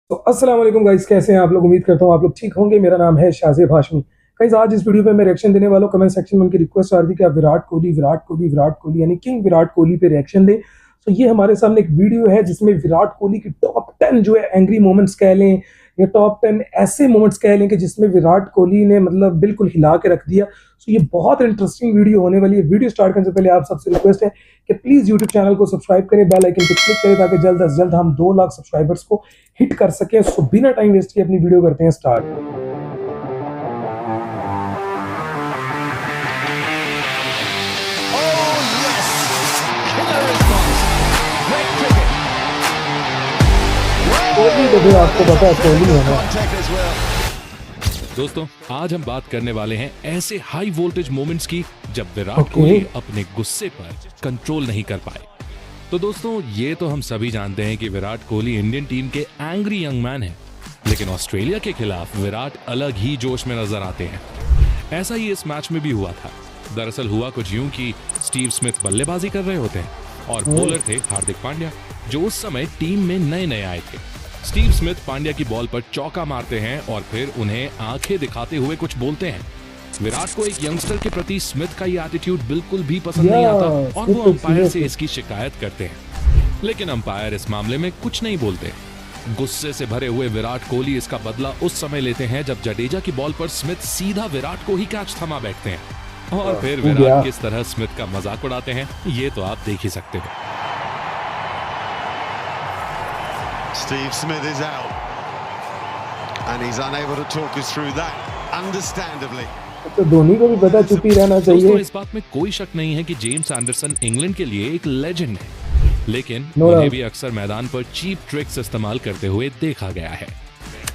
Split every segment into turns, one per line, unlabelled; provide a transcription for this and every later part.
तो अस्सलाम वालेकुम गाइस, कैसे हैं आप लोग। उम्मीद करता हूँ आप लोग ठीक होंगे। मेरा नाम है शाज़ेब हाशमी। गाइस, आज इस वीडियो पे मैं रिएक्शन देने वाला हूँ। कमेंट सेक्शन में उनकी रिक्वेस्ट आ रही थी कि आप विराट कोहली यानी किंग विराट कोहली पे रिएक्शन दें। तो ये हमारे सामने एक वीडियो है जिसमें विराट कोहली की टॉप 10 जो है एंग्री मोमेंट्स कह लें या टॉप 10 ऐसे मोमेंट्स कह लें कि जिसमें विराट कोहली ने मतलब बिल्कुल हिला के रख दिया। तो ये बहुत इंटरेस्टिंग वीडियो होने वाली है। वीडियो स्टार्ट करने से पहले आप सबसे रिक्वेस्ट है कि प्लीज यूट्यूब चैनल को सब्सक्राइब करें, बेल आइकन पर क्लिक करें ताकि जल्द से जल्द हम 2 लाख सब्सक्राइबर्स को हिट कर सके। सो बिना टाइम वेस्ट किए अपनी वीडियो करते हैं स्टार्ट। कोहली तो फिर आपको पता है कोहली है ना।
दोस्तों, आज हम बात करने वाले हैं ऐसे हाई वोल्टेज मोमेंट्स की जब विराट कोहली अपने गुस्से पर कंट्रोल नहीं कर पाए। तो दोस्तों, ये तो हम सभी जानते हैं कि विराट कोहली इंडियन टीम के एंग्री यंग मैन हैं, लेकिन ऑस्ट्रेलिया के खिलाफ विराट अलग ही जोश में नजर आते हैं। ऐसा ही इस मैच में भी हुआ था। दरअसल हुआ कुछ यूं कि स्टीव स्मिथ बल्लेबाजी कर रहे होते हैं और बॉलर थे हार्दिक पांड्या, जो उस समय टीम में नए नए आए थे। स्टीव स्मिथ पांड्या की बॉल पर चौका मारते हैं और फिर उन्हें आंखें दिखाते हुए कुछ बोलते हैं। विराट को एक यंगस्टर के प्रति स्मिथ का ये एटीट्यूड बिल्कुल भी पसंद नहीं आता और वो अंपायर से इसकी शिकायत करते हैं, लेकिन अंपायर इस मामले में कुछ नहीं बोलते। गुस्से से भरे हुए विराट कोहली इसका बदला उस समय लेते हैं जब जडेजा की बॉल पर स्मिथ सीधा विराट को ही कैच थमा बैठते हैं और फिर विराट किस तरह स्मिथ का मजाक उड़ाते हैं ये तो आप देख ही सकते हो।
Steve Smith is out and he's unable to talk us through that, understandably.
तो धोनी को भी पता चुप ही रहना चाहिए।
दोस्तों, इस बात में कोई शक नहीं है कि जेम्स एंडरसन इंग्लैंड के लिए एक लेजेंड है, लेकिन उन्हें भी अक्सर मैदान पर चीप ट्रिक्स इस्तेमाल करते हुए देखा गया है।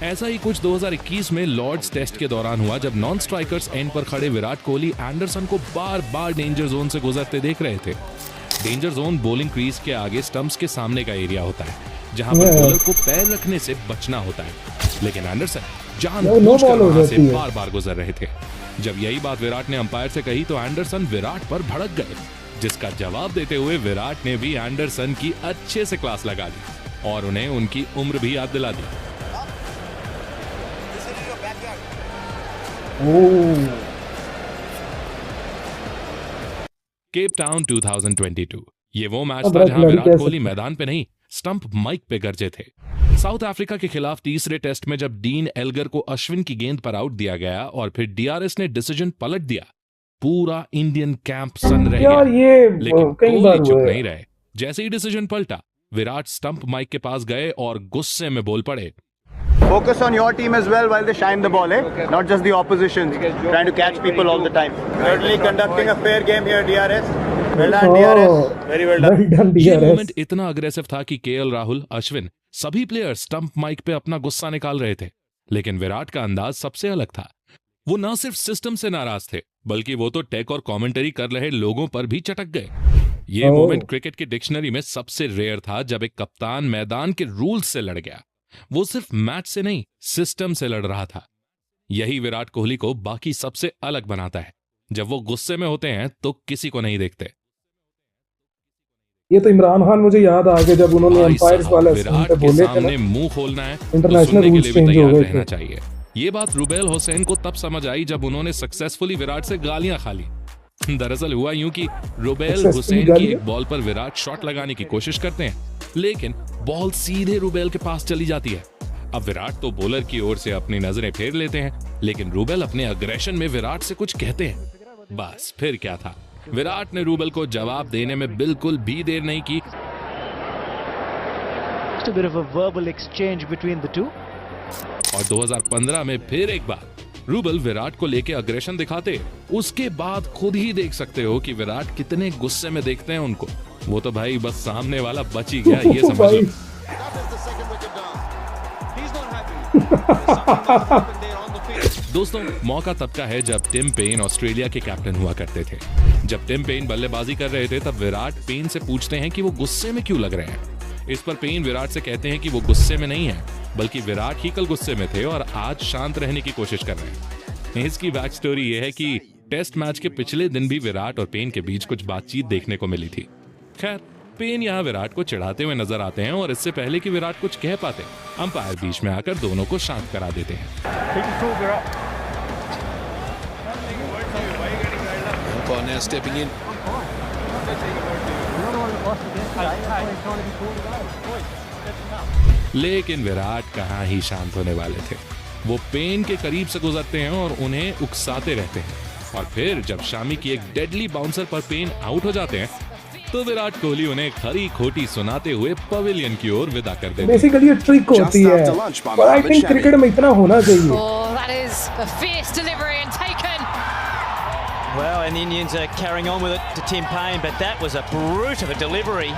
ऐसा ही कुछ 2021 में लॉर्ड्स टेस्ट के दौरान हुआ जब नॉन स्ट्राइकर्स एंड पर खड़े विराट कोहली एंडरसन को बार बार डेंजर जोन से गुजरते देख रहे थे। डेंजर जोन बॉलिंग क्रीज के आगे स्टंप्स के सामने का एरिया होता है जहां पर बॉलर को पैर रखने से बचना होता है, लेकिन एंडरसन जानबूझकर वहां से बार बार गुजर रहे थे। जब यही बात विराट ने अंपायर से कही तो एंडरसन विराट पर भड़क गए, जिसका जवाब देते हुए विराट ने भी एंडरसन की अच्छे से क्लास लगा दी और उन्हें उनकी उम्र भी याद दिला दी। केप टाउन 2022 ये वो मैच था जहां विराट कोहली मैदान पे नहीं स्टंप माइक पे गरजे थे। साउथ अफ्रीका के खिलाफ तीसरे टेस्ट में जब डीन एल्गर को अश्विन की गेंद पर आउट दिया गया और फिर डीआरएस ने डिसीजन पलट दिया, पूरा इंडियन कैंप सन रह गया, लेकिन कोहली चुप नहीं रहे। जैसे ही डिसीजन पलटा, विराट स्टंप माइक के पास गए और गुस्से में बोल पड़े,
Focus on your team as well while they shine the ball, not just the opposition, trying to catch people all the time. Certainly conducting a fair game here, DRS. Well done, DRS. Very well done.
ये moment इतना aggressive था कि KL Rahul, Ashwin, सभी player stump mic पे अपना गुस्सा निकाल रहे थे, लेकिन विराट का अंदाज सबसे अलग था। वो न सिर्फ सिस्टम से नाराज थे, बल्कि वो तो टेक और कमेंटरी कर रहे लोगों पर भी चटक गए। ये मोमेंट क्रिकेट की डिक्शनरी में सबसे रेयर था जब एक कप्तान मैदान के रूल्स से लड़ गया। वो सिर्फ मैच से नहीं, सिस्टम से लड़ रहा था। यही विराट कोहली को बाकी सबसे अलग बनाता है। जब वो गुस्से में होते हैं तो किसी को नहीं देखते।
ये तो इमरान खान मुझे याद आ गया जब उन्होंने एम्पायर्स वाले
विराट के सामने मुंह खोलना है तो सुनने के लिए भी तैयार रहना चाहिए। ये बात रुबेल हुसैन को तब समझ आई जब उन्होंने सक्सेसफुली विराट से गालियां खा ली। दरअसल हुआ यूं कि रुबेल हुसैन की एक बॉल पर विराट शॉट लगाने की कोशिश करते हैं, लेकिन बॉल सीधे रुबेल के पास चली जाती है। अब विराट तो बॉलर की ओर से अपनी नजरें फेर लेते हैं, लेकिन रुबेल अपने अग्रेशन में विराट से कुछ कहते हैं। बस फिर क्या था, विराट ने रुबेल को जवाब देने में बिल्कुल भी देर नहीं की।
A bit of a verbal exchange between the two.
और 2015 में फिर एक बार रुबेल विराट को लेके अग्रेशन दिखाते, उसके बाद खुद ही देख सकते हो कि विराट कितने गुस्से में देखते हैं उनको। वो तो भाई बस सामने वाला बच ही गया, ये समझ लो। दोस्तों, मौका तब का है जब टिम पेन ऑस्ट्रेलिया के कैप्टन हुआ करते थे। जब टिम पेन बल्लेबाजी कर रहे थे तब विराट पेन से पूछते हैं कि वो गुस्से में क्यों लग रहे हैं। इस पर पेन विराट से कहते हैं कि वो गुस्से में नहीं है, बल्कि विराट ही कल गुस्से में थे और आज शांत रहने की कोशिश कर रहे हैं। इसकी बैक स्टोरी ये है कि टेस्ट मैच के पिछले दिन भी विराट और पेन के बीच कुछ बातचीत देखने को मिली थी। खैर, पेन यहाँ विराट को चिढ़ाते हुए नजर आते हैं और इससे पहले कि विराट कुछ कह पाते अंपायर बीच में आकर दोनों को शांत करा देते हैं।
Umpire now stepping in.
लेकिन विराट कहाँ ही शांत होने वाले थे। वो पेन के करीब से गुजरते हैं और उन्हें उकसाते रहते हैं और फिर जब शामी की एक डेडली बाउंसर पर पेन आउट हो जाते हैं तो विराट कोहली उन्हें खरी खोटी सुनाते हुए पवेलियन की ओर विदा कर देते हैं।
बेसिकली ये ट्रिक होती है और आई थिंक क्रिकेट में इतना होना चाहिए।
Oh, that is a fierce delivery and taken.
Well, and the Indians are carrying on with it to Tim Payne, but that was a brute of a delivery.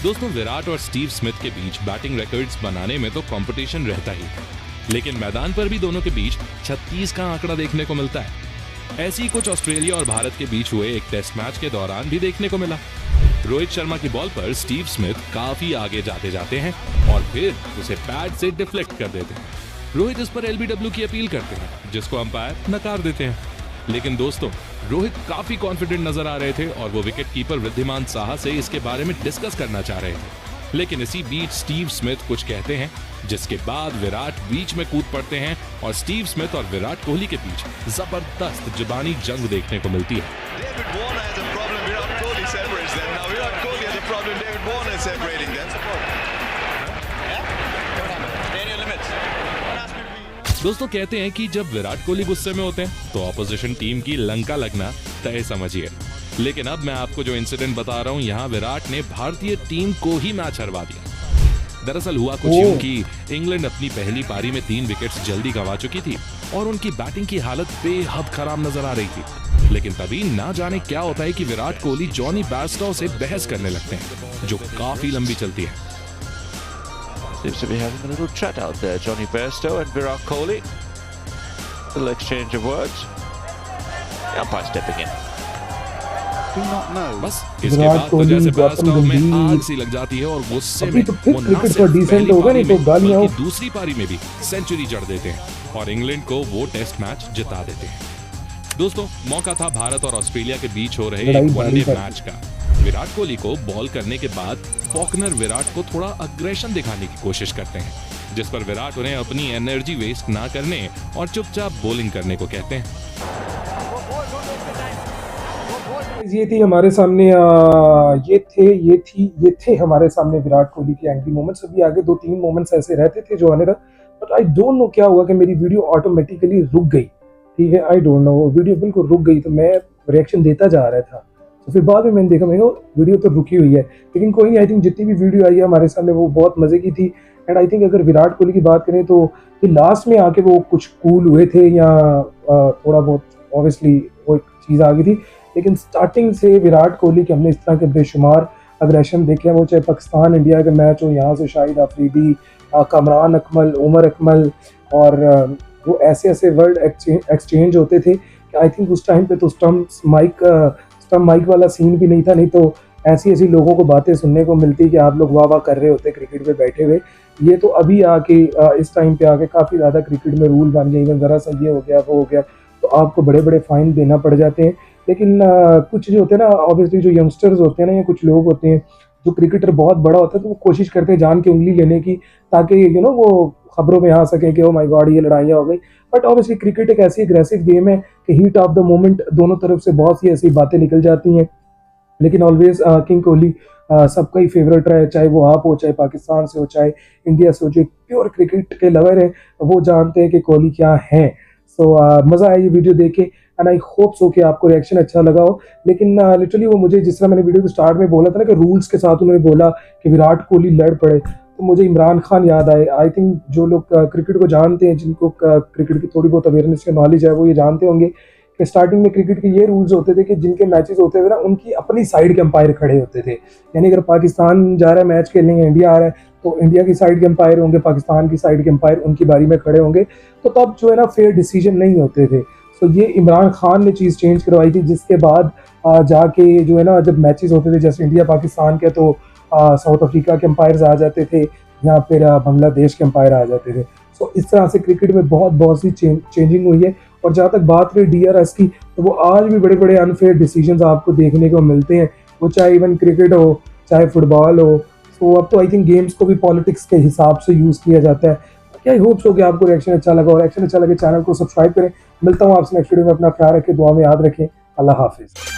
दोस्तों विराट और Steve Smith के बीच batting records बनाने में तो competition रहता ही है, लेकिन मैदान पर भी दोनों के बीच 36 का आंकड़ा देखने को मिलता है। ऐसी ही कुछ ऑस्ट्रेलिया और भारत के बीच हुए एक टेस्ट मैच के दौरान भी देखने को मिला। रोहित शर्मा की बॉल पर स्टीव स्मिथ काफी आगे जाते हैं और फिर उसे पैड से डिफ्लेक्ट कर देते हैं। रोहित इस पर एलबीडब्ल्यू की अपील करते हैं, जिसको अंपायर नकार देते हैं। लेकिन दोस्तों रोहित काफी कॉन्फिडेंट नजर आ रहे थे और वो विकेट कीपर वृद्धिमान साहा से इसके बारे में डिस्कस करना चाह रहे थे। लेकिन इसी बीच स्टीव स्मिथ कुछ कहते हैं, जिसके बाद विराट बीच में कूद पड़ते हैं और स्टीव स्मिथ और विराट कोहली के बीच जबरदस्त जुबानी जंग देखने को मिलती है। दोस्तों कहते हैं कि जब विराट कोहली गुस्से में होते हैं तो ऑपोजिशन टीम की लंका लगना तय समझिए। लेकिन अब मैं आपको जो इंसिडेंट बता रहा हूं, यहाँ विराट ने भारतीय टीम को ही मैच हरवा दिया। दरअसल हुआ कुछ यूं कि इंग्लैंड अपनी पहली पारी में 3 विकेट्स जल्दी गंवा चुकी थी और उनकी बैटिंग की हालत बेहद खराब नजर आ रही थी। लेकिन तभी ना जाने क्या होता है कि विराट कोहली जॉनी बेयरस्टो से बहस करने लगते हैं, जो काफी लंबी चलती है।
Seems to be having a little chat out there, Johnny Bairstow and Virat Kohli. A little exchange of words. The umpire stepping in.
Do not know.
बस इसके बाद तो जैसे बेयरस्टो में आग सी लग जाती है और गुस्से में वो ना सिर्फ पहली पारी में बल्कि दूसरी पारी में भी सेंचुरी जड़ देते हैं और इंग्लैंड को वो टेस्ट मैच जिता देते हैं। दोस्तों मौका था भारत और ऑस्ट्रेलिया के बीच हो रहे एक वनडे मैच का। विराट कोहली को बॉल करने के बाद फॉकनर विराट को थोड़ा अग्रेशन दिखाने की कोशिश करते हैं, जिस पर विराट उन्हें अपनी एनर्जी वेस्ट ना करने और चुपचाप बॉलिंग करने को कहते हैं।
ये थी हमारे सामने ये थे हमारे सामने विराट कोहली की एंग्री मोमेंट्स। अभी आगे 2-3 मोमेंट्स ऐसे रहते थे जो आने था, बट आई डोंट नो क्या हुआ कि मेरी वीडियो ऑटोमेटिकली रुक गई। ठीक है, आई डोंट नो, वो वीडियो बिल्कुल रुक गई, तो मैं रिएक्शन देता जा रहा था। तो फिर बाद में मैंने देखा, मैं वीडियो तो रुकी हुई है, लेकिन कोई नहीं। आई थिंक जितनी भी वीडियो आई है हमारे सामने वो बहुत मजे की थी। एंड आई थिंक अगर विराट कोहली की बात करें तो ये लास्ट में आके वो कुछ कूल हुए थे या थोड़ा बहुत ऑब्वियसली वो एक चीज़ आ गई थी, लेकिन स्टार्टिंग से विराट कोहली के हमने इस तरह के बेशुमार अग्रेशन देखे हैं, वो चाहे पाकिस्तान इंडिया का मैच हो, यहाँ से शाहिद अफरीदी, कामरान अकमल, उमर अकमल, और वो ऐसे वर्ड एक्सचेंज होते थे कि आई थिंक उस टाइम पे तो स्टम्प माइक वाला सीन भी नहीं था, नहीं तो ऐसी लोगों को बातें सुनने को मिलती कि आप लोग वाह कर रहे होते क्रिकेट पे बैठे हुए। ये तो अभी आके इस टाइम पे आके काफ़ी ज़्यादा क्रिकेट में रूल बन गए, इवन ज़रा सा ये हो गया वो हो गया तो आपको बड़े फाइन देना पड़ जाते हैं। लेकिन कुछ जो होते हैं ना, ऑब्वियसली जो यंगस्टर्स होते हैं ना, या कुछ लोग होते हैं जो क्रिकेटर बहुत बड़ा होता है तो वो कोशिश करते हैं जान के उंगली लेने की, ताकि वो खबरों में आ सके कि ओ माय गॉड ये लड़ाइयाँ हो गई। बट ऑब्वियसली क्रिकेट एक ऐसी एग्रेसिव गेम है कि हीट ऑफ द मोमेंट दोनों तरफ से बहुत सी ऐसी बातें निकल जाती हैं। लेकिन ऑलवेज किंग कोहली सबका ही फेवरेट रहा है, चाहे वो आप हो, चाहे पाकिस्तान से हो, चाहे इंडिया से हो। जो प्योर क्रिकेट के लवर हैं वो जानते हैं कि कोहली क्या हैं। सो मज़ा आया ये वीडियो देखे एंड आई होप सो कि आपको रिएक्शन अच्छा लगा हो। लेकिन लिटरली वो मुझे, जिस तरह मैंने वीडियो के स्टार्ट में बोला था ना कि रूल्स के साथ उन्होंने बोला कि विराट कोहली लड़ पड़े, तो मुझे इमरान खान याद आए। आई थिंक जो लोग क्रिकेट को जानते हैं, जिनको क्रिकेट की थोड़ी बहुत अवेयरनेस या नॉलेज है, वो ये जानते होंगे कि स्टार्टिंग में क्रिकेट के ये रूल्स होते थे कि जिनके मैचेस होते थे ना, उनकी अपनी साइड के अंपायर खड़े होते थे। यानी अगर पाकिस्तान जा रहा है मैच खेलने, इंडिया आ रहा है, तो इंडिया की साइड के अंपायर होंगे, पाकिस्तान की साइड के अंपायर उनकी बारी में खड़े होंगे, तो तब जो है ना फेयर डिसीजन नहीं होते थे। तो ये इमरान खान ने चीज़ चेंज करवाई थी, जिसके बाद जाके जो है ना, जब मैचेस होते थे जैसे इंडिया पाकिस्तान के, तो साउथ अफ्रीका के अंपायर्स आ जाते थे या फिर बांग्लादेश के अंपायर आ जाते थे। सो इस तरह से क्रिकेट में बहुत सी चेंजिंग हुई है। और जहाँ तक बात रही DRS की, तो वो आज भी बड़े अनफेयर डिसीजंस आपको देखने को मिलते हैं। वो चाहे इवन क्रिकेट हो, चाहे फुटबॉल हो। तो अब तो आई थिंक गेम्स को भी पॉलिटिक्स के हिसाब से यूज़ किया जाता है। आई होप सो कि आपको रिएक्शन अच्छा लगा, और रिएक्शन अच्छा लगे चैनल को सब्सक्राइब करें। मिलता हूँ आपसे नेक्स्ट वीडियो में। अपना ख्याल रखें, दुआ में याद रखें। अल्लाह हाफिज़।